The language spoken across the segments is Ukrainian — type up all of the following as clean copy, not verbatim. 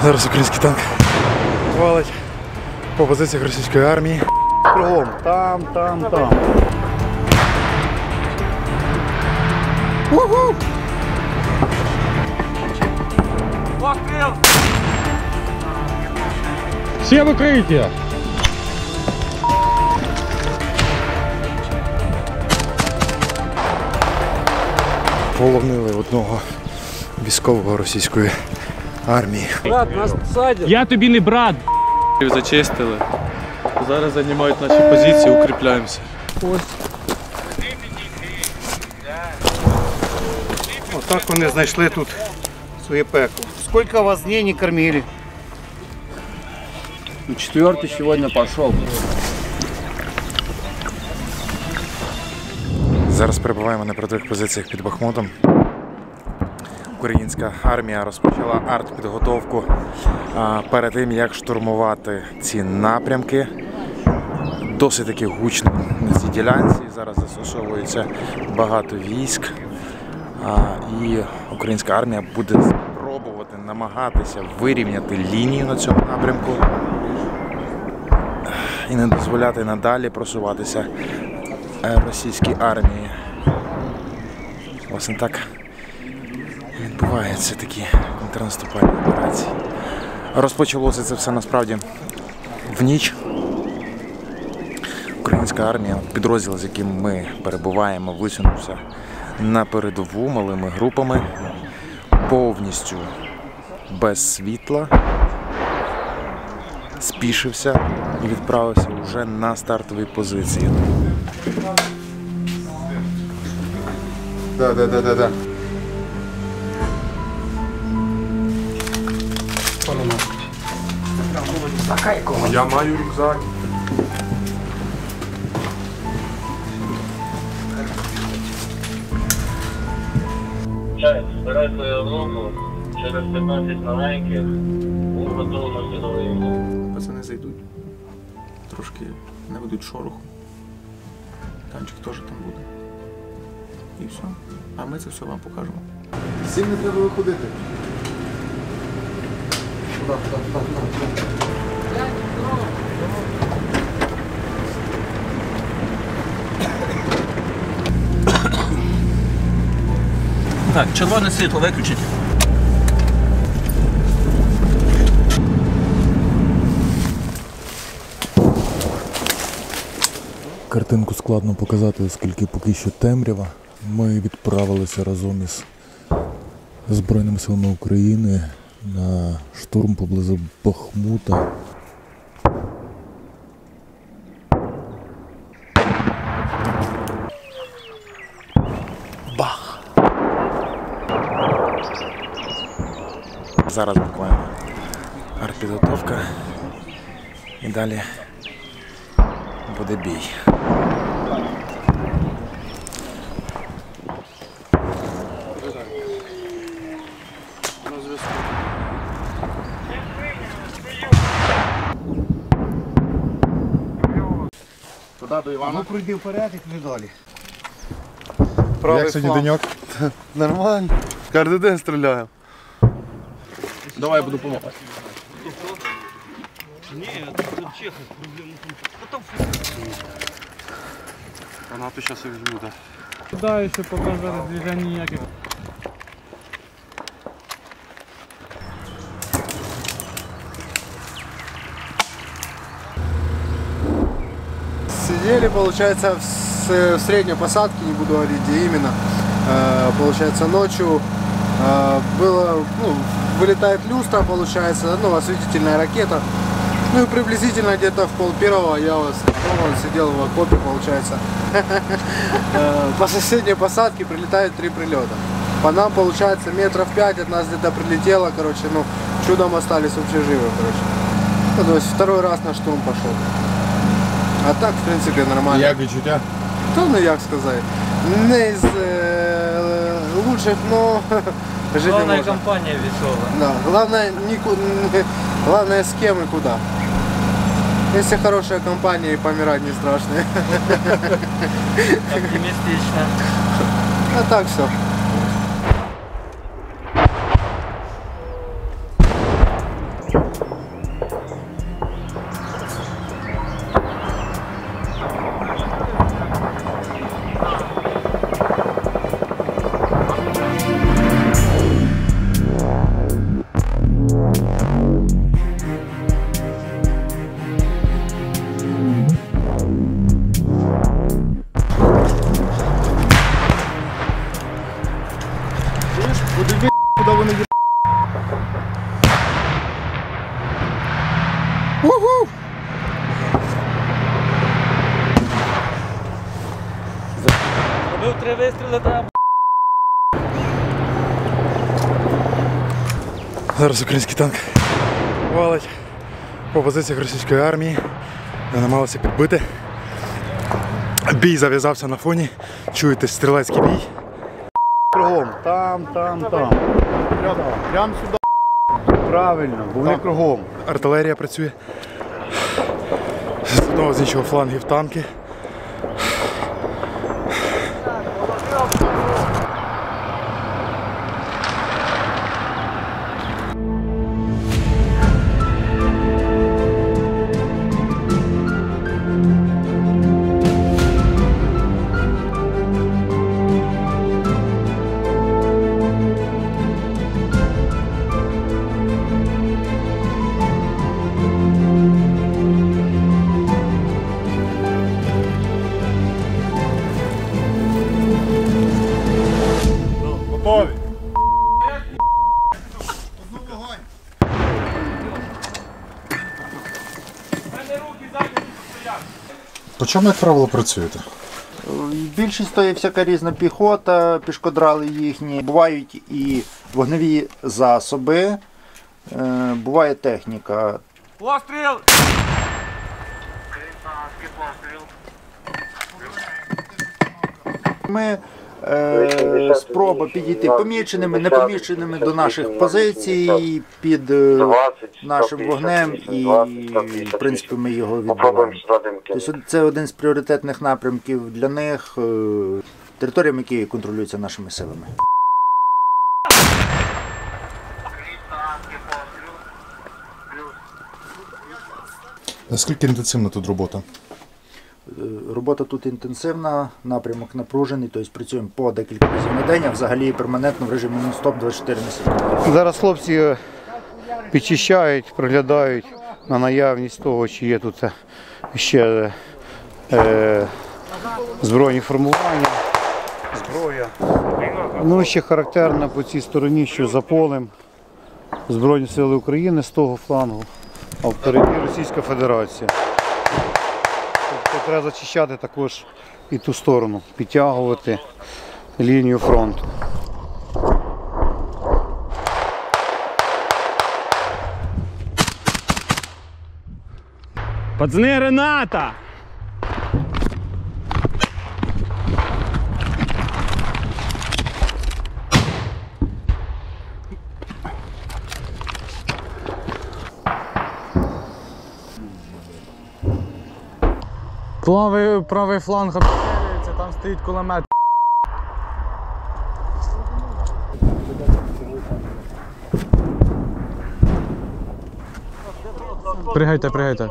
Зараз український танк валить по позиціях російської армії. Кругом. Там. Уху! Постріл! Всі в укриття! Полонили одного військового російської армії. Брат, нас посадять. Я тобі не брат! Зачистили. Зараз займають наші позиції, укріпляємося. Отак вони знайшли тут своє пекло. Скільки вас дней не кормили? Четвертый сегодня пошел. Зараз перебуваємо на передових позиціях під Бахмутом. Українська армія розпочала артпідготовку перед тим, як штурмувати ці напрямки. Досить таки гучно на цій ділянці. Зараз застосовується багато військ. І українська армія буде спробувати намагатися вирівняти лінію на цьому напрямку і не дозволяти надалі просуватися російській армії. Власне так відбуваються такі контрнаступальні операції. Розпочалося це все насправді в ніч. Українська армія, підрозділ, з яким ми перебуваємо, висунувся на передову малими групами, повністю без світла, спішився і відправився вже на стартові позиції. Да. Я маю рюкзак. Збирай свою групу, через 15 маленьких, у готовності до виїзду. Пацани зайдуть, трошки наведуть шороху. Танчик теж там буде. І все. А ми це все вам покажемо. Всім не треба виходити. Так, червоне світло виключіть. Картинку складно показати, оскільки поки що темрява. Ми відправилися разом із Збройними силами України на штурм поблизу Бахмута. Бах! Зараз буквально артпідготовка і далі буде бій. Туди до Івана. Ну пройди вперед і туди далі. Як сьогодні деньок? Нормально. Кожен день стріляємо. Давай, я буду допомагати. Гранату зараз я візьму, так. Куди ще поки зараз движення ніяких. Сидели, получается, в средней посадке, не буду говорить, где именно. Получается, ночью было, вылетает люстра, получается, осветительная ракета. Ну и приблизительно где-то в 12:30 я сидел в окопе, получается. По соседней посадке прилетают 3 прилета. По нам, получается, метров 5 от нас где-то прилетело, короче, чудом остались вообще живы, короче. То есть второй раз на штурм пошел. А так, в принципі, нормально. Як відчуття? Та, як сказати. Не із лучших, но жити можна. Главная компания весела. Да, главное с кем и куда. Если хорошая компания, и помирать не страшно. Оптимистично. А так все. 3 вистріли треба. Зараз український танк валить по позиціях російської армії. Ми намагалися підбити. Бій зав'язався на фоні. Чуєте стрілецький бій. Кругом. Там. Прям сюди. Правильно, бо вони кругом. Артилерія працює. З одного з іншого флангів танки. По чому, як правило, працюєте? Більшість то є всяка різна піхота, пішкодрали їхні. Бувають і вогневі засоби, буває техніка. Постріл! Ми спроба підійти поміченими, непоміченими до наших позицій під нашим вогнем і, в принципі, ми його відбиваємо. Тобто це один з пріоритетних напрямків для них, територіями, які контролюються нашими силами. Наскільки інтенсивна тут робота? Робота тут інтенсивна, напрямок напружений, тобто працюємо по декілька разів на день, а взагалі перманентно в режимі нон-стоп 24 на 7. Зараз хлопці підчищають, приглядають на наявність того, чи є тут ще збройні формування, зброя. Ну, ще характерно по цій стороні, що за полем Збройні сили України з того флангу, а впереді Російська Федерація. Тобто треба зачищати також і ту сторону, підтягувати лінію фронту. Пацани, Рената! Правий фланг обстрілюється, там стоїть кулемет. Пригайте.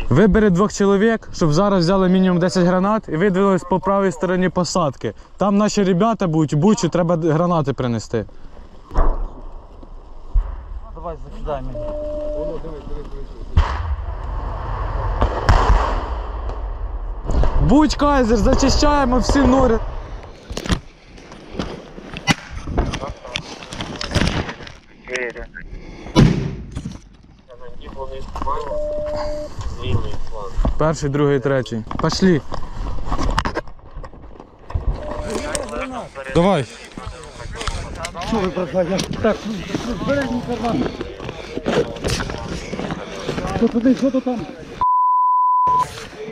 Вибери 2 чоловік, щоб зараз взяли мінімум 10 гранат і видвинулись по правій стороні посадки. Там наші ребята будуть, Бучу, треба гранати принести. Давай, закидай мені. Буч, Кайзер, зачищаємо всі нори. Перший, другий, третій. Пошли. Давай. Що ви бросаєте? Так, збережні кармани. Що то там?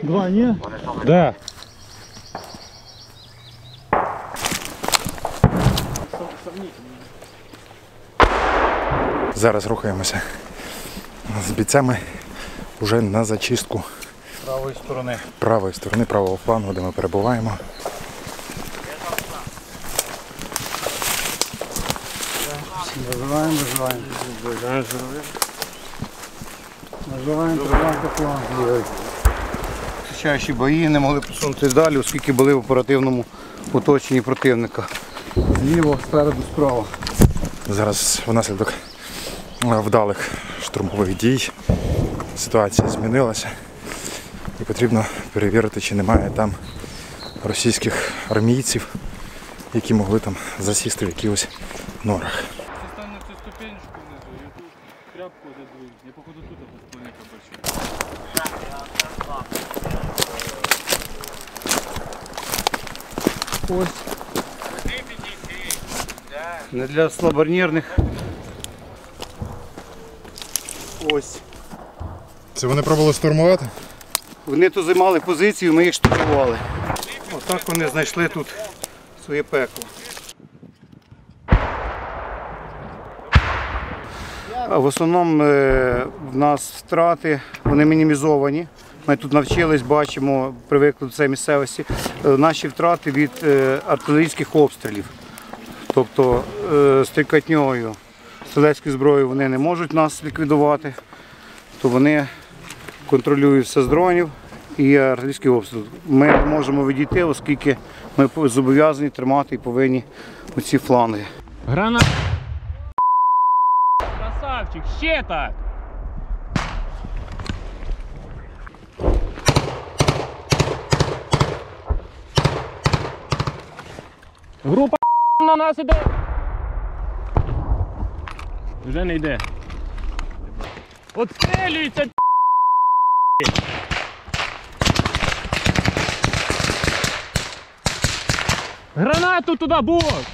2, ні? Де? Зараз рухаємося з бійцями вже на зачистку правої сторони, правого флангу, де ми перебуваємо. Наживаємо тримати фланг. Зустрічаючі бої не могли посунутися далі, оскільки були в оперативному оточенні противника. Зліво, спереду, справа. Зараз внаслідок вдалих штурмових дій ситуація змінилася і потрібно перевірити, чи немає там російських армійців, які могли там засісти в якихось норах. Стань на цю ступенечку внизу і оту тряпку задвинь. Я походу тут подствольника бачу. Ось. Не для слабонервних. Ось. Це вони пробували штурмувати? Вони тут займали позицію, ми їх штурмували. Отак вони знайшли тут своє пекло. А в основному в нас втрати, вони мінімізовані. Ми тут навчились, бачимо, привикли до цієї місцевості. Наші втрати від артилерійських обстрілів. Тобто стрілкатньою, стрілецькою зброєю вони не можуть нас ліквідувати, то вони контролюють все з дронів і артилерійський обстріл. Ми не можемо відійти, оскільки ми зобов'язані тримати і повинні оці фланги. Гранат! Красавчик, ще так! Група на нас іде! Вже не йде. Отстрілюється! Гранату туди, бос!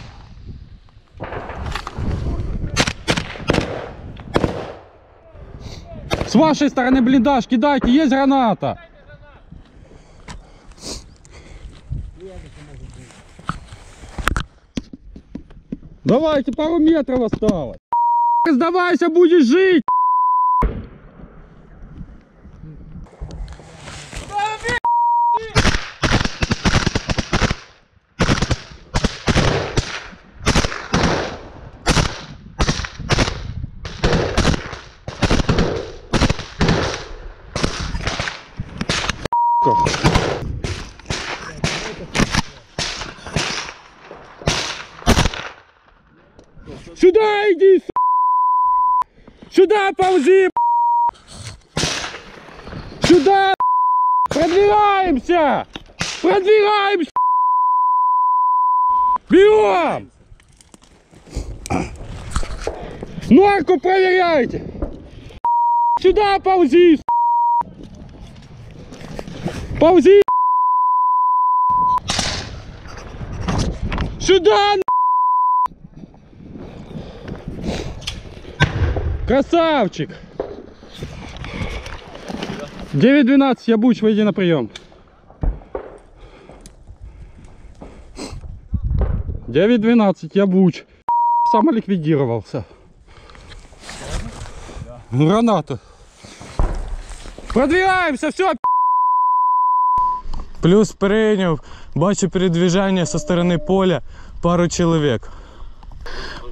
С вашей стороны блиндаж, кидайте, есть граната! Давайте, пару метров осталось! Сдавайся, будешь жить! Сюда иди, сюда ползи, сюда, продвигаемся, продвигаемся, бьем, норку проверяйте, сюда ползи, ползи, сюда. Красавчик! 9-12, Ябуч, выйди на прием. 9-12, Ябуч. Самоликвидировался. Граната. Продвигаемся, все. Плюс принял. Бачу передвижение со стороны поля. Пару человек.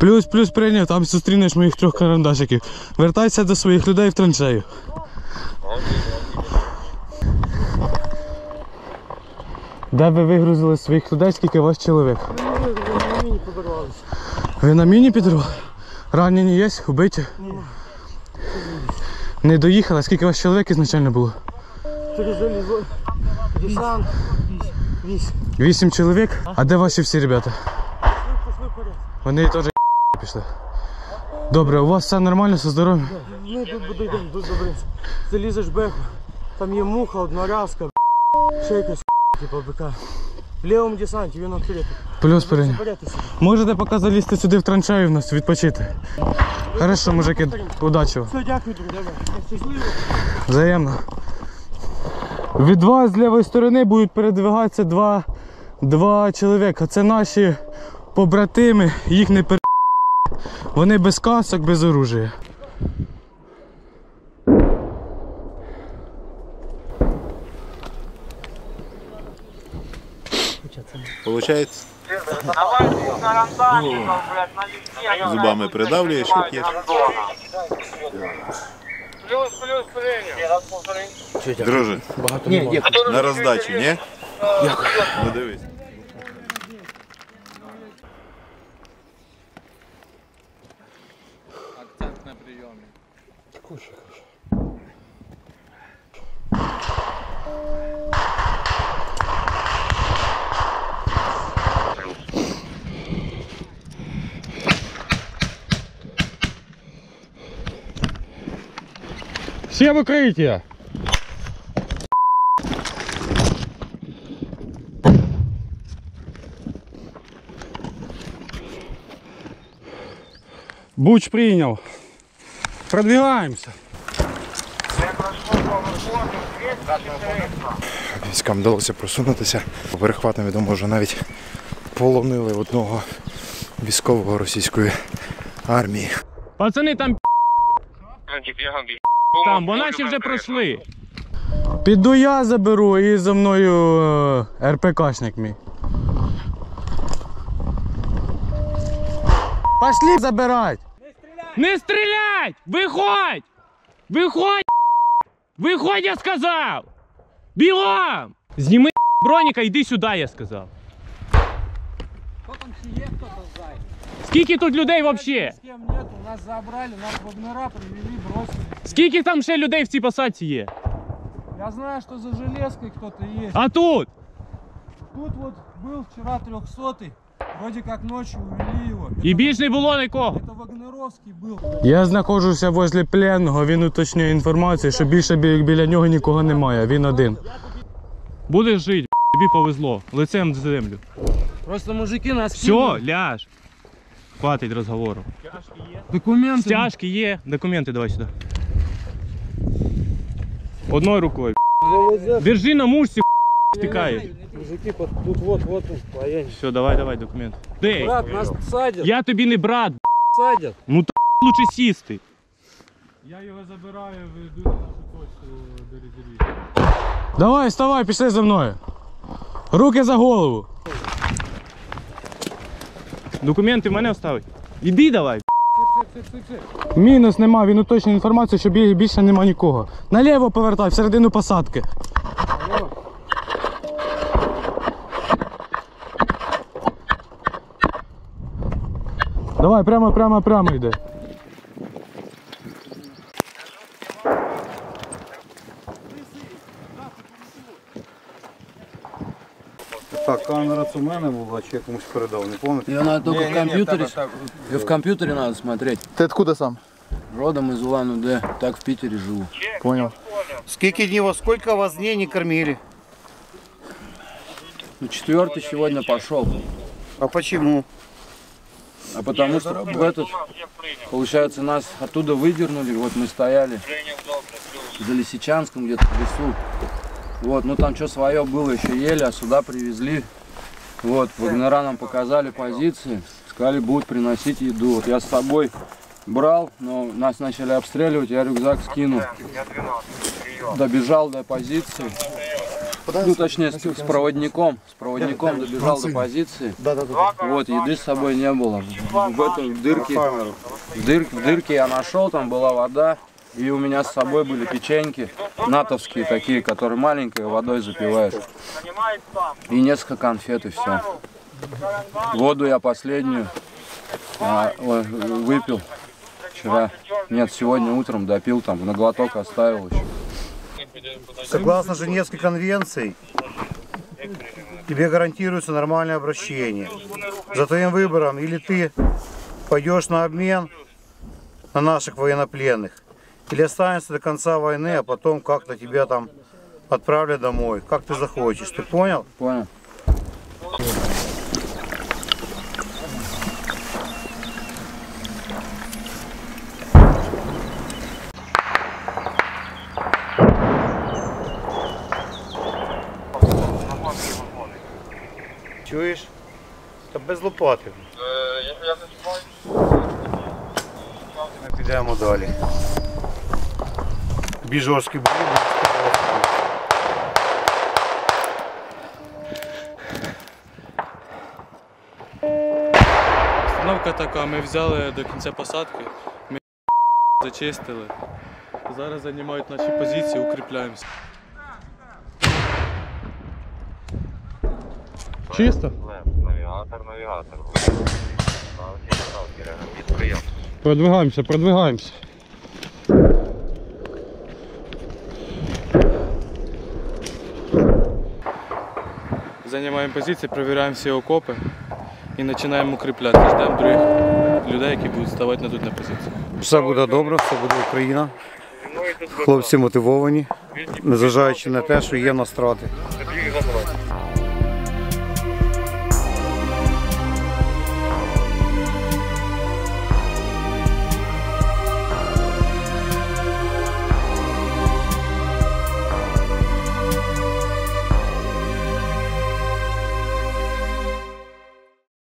Плюс прийняв, там зустрінеш моїх 3 карандашиків. Вертайся до своїх людей в траншею. Де ви вигрузили своїх людей, скільки у вас чоловік? На міні подорвалися. Ви на міні підірвали? Ранені є? Убиті? Ні. Не доїхали? Скільки у вас чоловік ізначально було? Десант. 8 чоловік? А де ваші всі ребята? Пішли вперед. Вони теж пішли. Добре, у вас все нормально, все здоров'я? Ми тут дійдемо, тут добре. Залізеш беху, там є муха, одноразка, ще якась типу бика. В лівому десанті він відкритий. Плюс прийняв. Можете поки залізти сюди в траншею в нас, відпочити. Хорошо, мужики, удачі вам. Все, дякую, друг, давай. Щасливо. Взаємно. Від вас з лівої сторони будуть передвигатися два чоловіка. Це наші побратими, їх не перед... Вони без касок, без оружия. Получается? Зубами придавлюєш, як є. Плюс прийняв. Друже, на роздачу, ні? Ну дивись. Акцент на прийомі. Все в укриття! Буч прийняв. Продвигаємося. Військам вдалося просунутися. Перехватом, відомо, вже навіть полонили одного військового російської армії. Пацани, там там, бо наші вже пройшли. Піду я заберу і за мною РПКшник мій. Пошли забирать! Не стрілять! Виходь! Виходь! Виходь, я сказав! Бігом! Зніми броніка, йди сюди, я сказав. Скільки тут людей взагалі? Нас забрали, нас вагнера привели, бросили. Скільки там ще людей в цій посадці є? Я знаю, что за железкой кто-то есть. А тут? Тут вот был вчера 300-й. Вроде как ночью увели его. І більш не було нікого. Это Вагнеровский был. Я знаходжуся возле пленного, він уточнює інформацію, що більше біля нього нікого немає, він один. Будеш жити, тобі повезло. Лицем в землю. Просто мужики нас Все, ляж. Хватить розговору. Документы. Стяжки є. Документи давай сюди. Одною рукою. Держи на мушці, втикаєш. Мужики, тут вот военные. Все, давай документи. Де? Брат, нас садят. Я тобі не брат. Садят. Ну та лучше сісти. Я його забираю, веду на нашу почту до резервістів. Давай, вставай, пішли за мною. Руки за голову. Документи в мене оставить. Іди давай. Мінус нема, він уточнює інформацію, що більше нема нікого. Наліво повертай, всередину посадки. Давай, прямо йде. Так, камера це у мене була, чи я комусь передав, не пам'ятаю? Ее надо только в компьютере. Ее в компьютере надо смотреть. Ти откуда сам? Родом из Улан-Удэ. Так в Питере живу. Понял. Сколько вас дней не кормили? Ну, 4-й сегодня пошел. А почему? А потому что в этот, получается, нас оттуда выдернули. Вот мы стояли за Лисичанском где-то в лесу. Вот, ну там что свое было, еще ели, а сюда привезли. Вот, вагнера нам показали позиции, сказали, будут приносить еду. Вот я с собой брал, но нас начали обстреливать, я рюкзак скинул. Добежал до позиции. Ну, точнее, с проводником добежал до позиции. Вот, еды с собой не было. В этой дырке я нашел, там была вода. И у меня с собой были печеньки натовские такие, которые маленькие, водой запиваешь. И несколько конфет, и все. Воду я последнюю выпил вчера. Нет, сегодня утром допил, там на глоток оставил еще. Согласно Женевской конвенции, тебе гарантируется нормальное обращение. За твоим выбором или ты пойдешь на обмен на наших военнопленных, или останешься до конца войны, а потом как-то тебя там отправлят домой, как ты захочешь. Ты понял? Понял. Чуєш? Та без лопати. Ми підемо далі. Біжорський бій. Обстановка така, ми взяли до кінця посадки, ми зачистили. Зараз займають наші позиції, укріпляємося. Чисто? Навігатор. Продвигаємося. Займаємо позиції, перевіряємо всі окопи і починаємо укріпляти. Ждемо других людей, які будуть ставати тут на позиції. Все буде добре, все буде Україна. Хлопці мотивовані, незважаючи на те, що є в нас втрати.